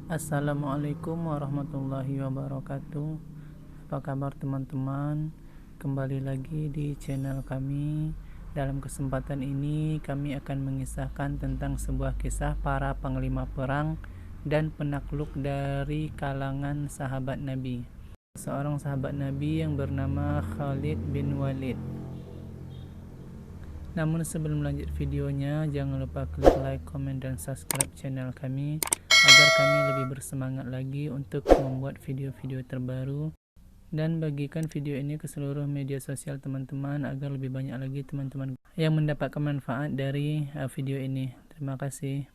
Assalamualaikum warahmatullahi wabarakatuh. Apa kabar teman-teman? Kembali lagi di channel kami. Dalam kesempatan ini kami akan mengisahkan tentang sebuah kisah para panglima perang dan penakluk dari kalangan sahabat Nabi. Seorang sahabat Nabi yang bernama Khalid bin Walid. Namun sebelum lanjut videonya, jangan lupa klik like, komen, dan subscribe channel kami agar kami lebih bersemangat lagi untuk membuat video-video terbaru, dan bagikan video ini ke seluruh media sosial teman-teman agar lebih banyak lagi teman-teman yang mendapatkan manfaat dari video ini. Terima kasih.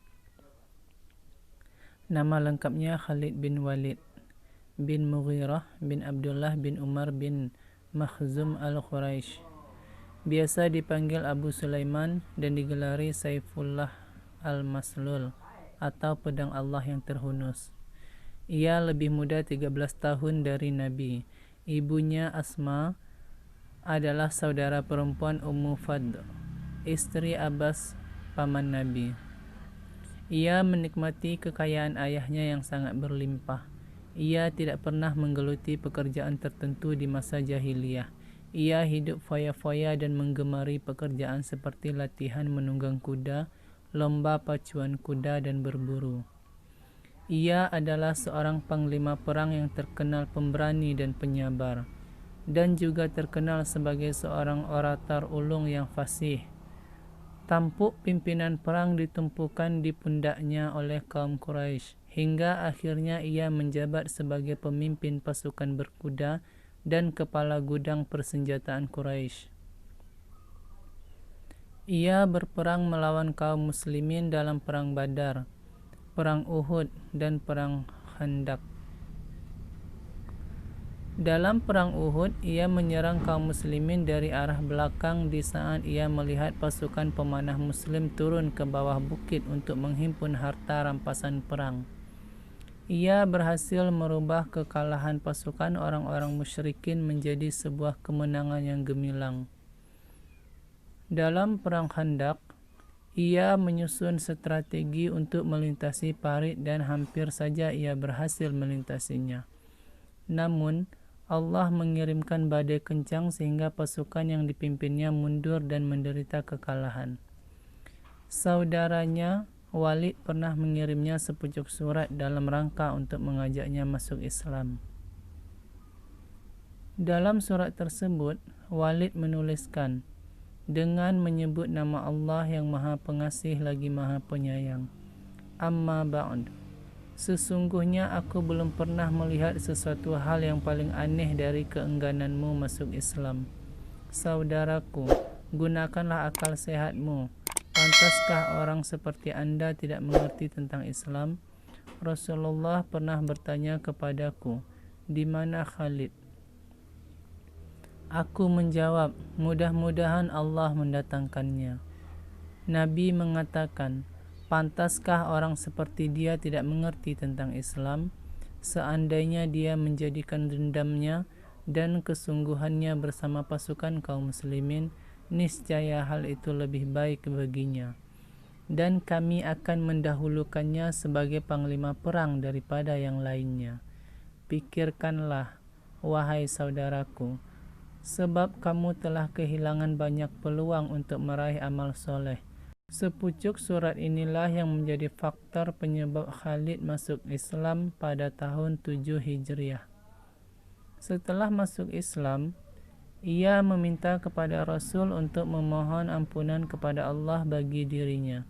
Nama lengkapnya Khalid bin Walid bin Mughirah bin Abdullah bin Umar bin Makhzum al-Quraisy. Biasa dipanggil Abu Sulaiman dan digelari Saifullah al-Maslul atau pedang Allah yang terhunus. Ia lebih muda 13 tahun dari Nabi. Ibunya Asma adalah saudara perempuan Ummu Fadl, istri Abbas paman Nabi. Ia menikmati kekayaan ayahnya yang sangat berlimpah. Ia tidak pernah menggeluti pekerjaan tertentu di masa jahiliyah. Ia hidup foya-foya dan menggemari pekerjaan seperti latihan menunggang kuda, lomba pacuan kuda, dan berburu. Ia adalah seorang panglima perang yang terkenal pemberani dan penyabar, dan juga terkenal sebagai seorang orator ulung yang fasih. Tampuk pimpinan perang ditumpukan di pundaknya oleh kaum Quraisy, hingga akhirnya ia menjabat sebagai pemimpin pasukan berkuda dan kepala gudang persenjataan Quraisy. Ia berperang melawan kaum muslimin dalam perang Badar, perang Uhud, dan perang Khandaq. Dalam perang Uhud, ia menyerang kaum muslimin dari arah belakang di saat ia melihat pasukan pemanah muslim turun ke bawah bukit untuk menghimpun harta rampasan perang. Ia berhasil merubah kekalahan pasukan orang-orang musyrikin menjadi sebuah kemenangan yang gemilang. Dalam perang Khandaq, ia menyusun strategi untuk melintasi parit dan hampir saja ia berhasil melintasinya. Namun, Allah mengirimkan badai kencang sehingga pasukan yang dipimpinnya mundur dan menderita kekalahan. Saudaranya Walid pernah mengirimnya sepucuk surat dalam rangka untuk mengajaknya masuk Islam. Dalam surat tersebut, Walid menuliskan, dengan menyebut nama Allah yang Maha Pengasih lagi Maha Penyayang. Amma ba'd. Sesungguhnya aku belum pernah melihat sesuatu hal yang paling aneh dari keenggananmu masuk Islam. Saudaraku, gunakanlah akal sehatmu. Pantaskah orang seperti Anda tidak mengerti tentang Islam? Rasulullah pernah bertanya kepadaku, di mana Khalid? Aku menjawab, mudah-mudahan Allah mendatangkannya. Nabi mengatakan, pantaskah orang seperti dia tidak mengerti tentang Islam? Seandainya dia menjadikan dendamnya dan kesungguhannya bersama pasukan kaum muslimin, niscaya hal itu lebih baik baginya, dan kami akan mendahulukannya sebagai panglima perang daripada yang lainnya. Pikirkanlah, wahai saudaraku, sebab kamu telah kehilangan banyak peluang untuk meraih amal soleh. Sepucuk surat inilah yang menjadi faktor penyebab Khalid masuk Islam pada tahun 7 Hijriah. Setelah masuk Islam, ia meminta kepada Rasul untuk memohon ampunan kepada Allah bagi dirinya.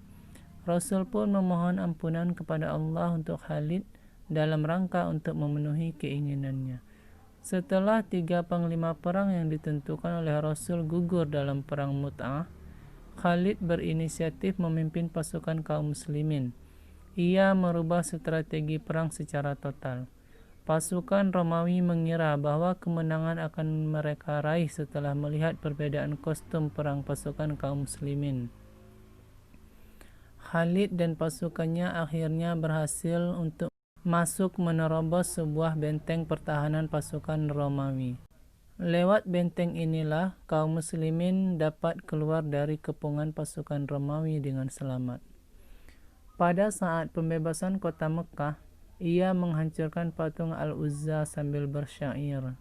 Rasul pun memohon ampunan kepada Allah untuk Khalid dalam rangka untuk memenuhi keinginannya. Setelah 3 panglima perang yang ditentukan oleh Rasul gugur dalam perang Mut'ah, Khalid berinisiatif memimpin pasukan kaum muslimin. Ia merubah strategi perang secara total. Pasukan Romawi mengira bahwa kemenangan akan mereka raih setelah melihat perbedaan kostum perang pasukan kaum muslimin. Khalid dan pasukannya akhirnya berhasil untuk masuk menerobos sebuah benteng pertahanan pasukan Romawi. Lewat benteng inilah kaum muslimin dapat keluar dari kepungan pasukan Romawi dengan selamat. Pada saat pembebasan kota Mekah, Ia menghancurkan patung Al-Uzza sambil bersyair,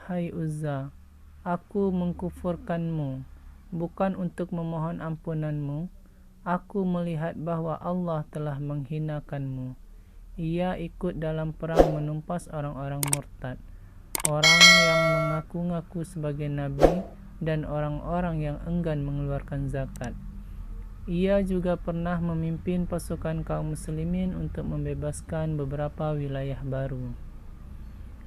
"Hai Uzza, aku mengkufurkanmu, bukan untuk memohon ampunanmu. Aku melihat bahwa Allah telah menghinakanmu." Ia ikut dalam perang menumpas orang-orang murtad, orang yang mengaku-ngaku sebagai nabi, dan orang-orang yang enggan mengeluarkan zakat. Ia juga pernah memimpin pasukan kaum muslimin untuk membebaskan beberapa wilayah baru.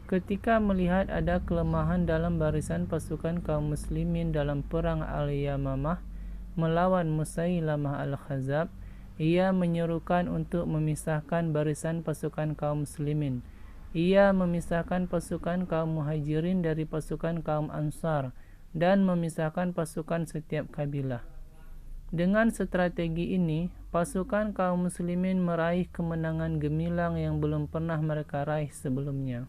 Ketika melihat ada kelemahan dalam barisan pasukan kaum muslimin dalam perang Al-Yamamah melawan Musailamah Al-Khazab, ia menyerukan untuk memisahkan barisan pasukan kaum muslimin. Ia memisahkan pasukan kaum muhajirin dari pasukan kaum ansar dan memisahkan pasukan setiap kabilah. Dengan strategi ini, pasukan kaum muslimin meraih kemenangan gemilang yang belum pernah mereka raih sebelumnya.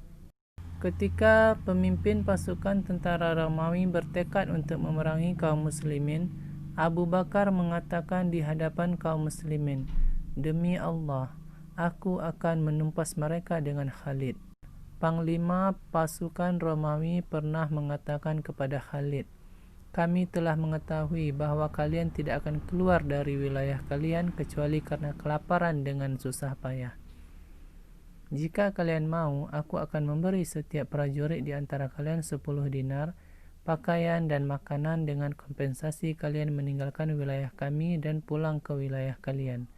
Ketika pemimpin pasukan tentara Romawi bertekad untuk memerangi kaum muslimin, Abu Bakar mengatakan di hadapan kaum muslimin, "Demi Allah, aku akan menumpas mereka dengan Khalid." Panglima pasukan Romawi pernah mengatakan kepada Khalid, "Kami telah mengetahui bahwa kalian tidak akan keluar dari wilayah kalian kecuali karena kelaparan dengan susah payah. Jika kalian mau, aku akan memberi setiap prajurit di antara kalian 10 dinar, pakaian dan makanan dengan kompensasi kalian meninggalkan wilayah kami dan pulang ke wilayah kalian.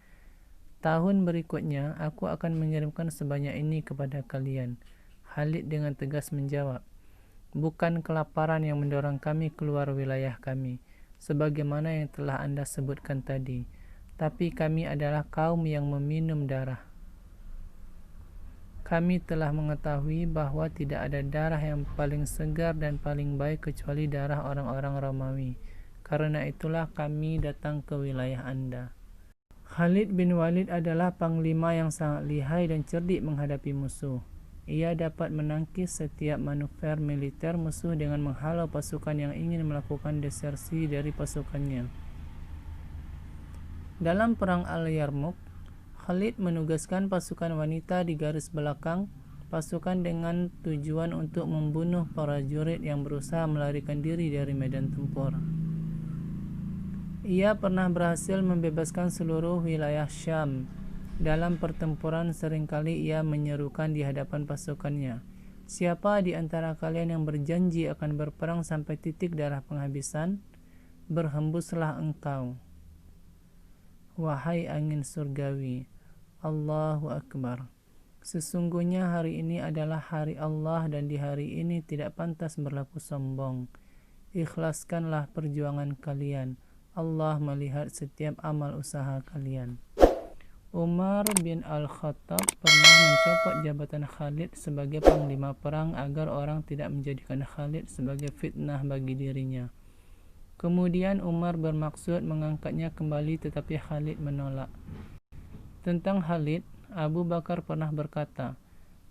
Tahun berikutnya, aku akan mengirimkan sebanyak ini kepada kalian." Khalid dengan tegas menjawab, "Bukan kelaparan yang mendorong kami keluar wilayah kami, sebagaimana yang telah Anda sebutkan tadi, tapi kami adalah kaum yang meminum darah. Kami telah mengetahui bahwa tidak ada darah yang paling segar dan paling baik kecuali darah orang-orang Romawi. Karena itulah kami datang ke wilayah Anda." Khalid bin Walid adalah panglima yang sangat lihai dan cerdik menghadapi musuh. Ia dapat menangkis setiap manuver militer musuh dengan menghalau pasukan yang ingin melakukan desersi dari pasukannya. Dalam perang Al-Yarmouk, Khalid menugaskan pasukan wanita di garis belakang pasukan dengan tujuan untuk membunuh prajurit yang berusaha melarikan diri dari medan tempur. Ia pernah berhasil membebaskan seluruh wilayah Syam. Dalam pertempuran seringkali ia menyerukan di hadapan pasukannya, "Siapa di antara kalian yang berjanji akan berperang sampai titik darah penghabisan? Berhembuslah engkau, wahai angin surgawi." Allahu Akbar. Sesungguhnya hari ini adalah hari Allah dan di hari ini tidak pantas berlaku sombong. Ikhlaskanlah perjuangan kalian. Allah melihat setiap amal usaha kalian. Umar bin Al-Khattab pernah mencopot jabatan Khalid sebagai panglima perang agar orang tidak menjadikan Khalid sebagai fitnah bagi dirinya. Kemudian Umar bermaksud mengangkatnya kembali tetapi Khalid menolak. Tentang Khalid, Abu Bakar pernah berkata,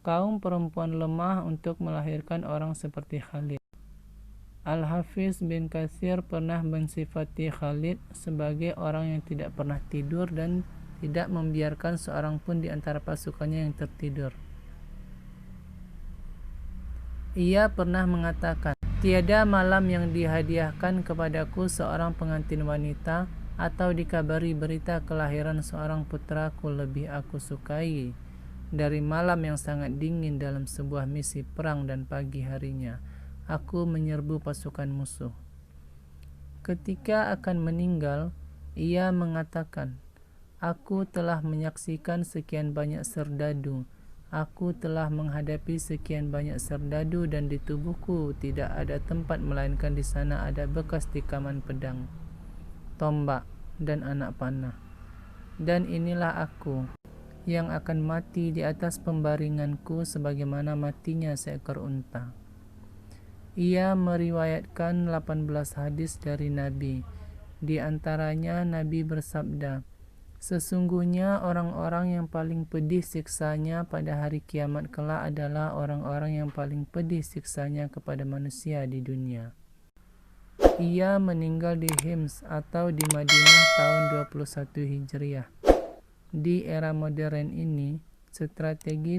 "Kaum perempuan lemah untuk melahirkan orang seperti Khalid." Al-Hafiz bin Katsir pernah mensifati Khalid sebagai orang yang tidak pernah tidur dan tidak membiarkan seorang pun di antara pasukannya yang tertidur. Ia pernah mengatakan, "Tiada malam yang dihadiahkan kepadaku seorang pengantin wanita atau dikabari berita kelahiran seorang putraku lebih aku sukai dari malam yang sangat dingin dalam sebuah misi perang dan pagi harinya aku menyerbu pasukan musuh." Ketika akan meninggal, ia mengatakan, "Aku telah menyaksikan sekian banyak serdadu. Aku telah menghadapi sekian banyak serdadu dan di tubuhku tidak ada tempat melainkan di sana ada bekas tikaman pedang, tombak, dan anak panah. Dan inilah aku yang akan mati di atas pembaringanku sebagaimana matinya seekor unta." Ia meriwayatkan 18 hadis dari Nabi. Di antaranya Nabi bersabda, "Sesungguhnya orang-orang yang paling pedih siksanya pada hari kiamat kelak adalah orang-orang yang paling pedih siksanya kepada manusia di dunia." Ia meninggal di Hims atau di Madinah tahun 21 Hijriah. di era modern ini, strategi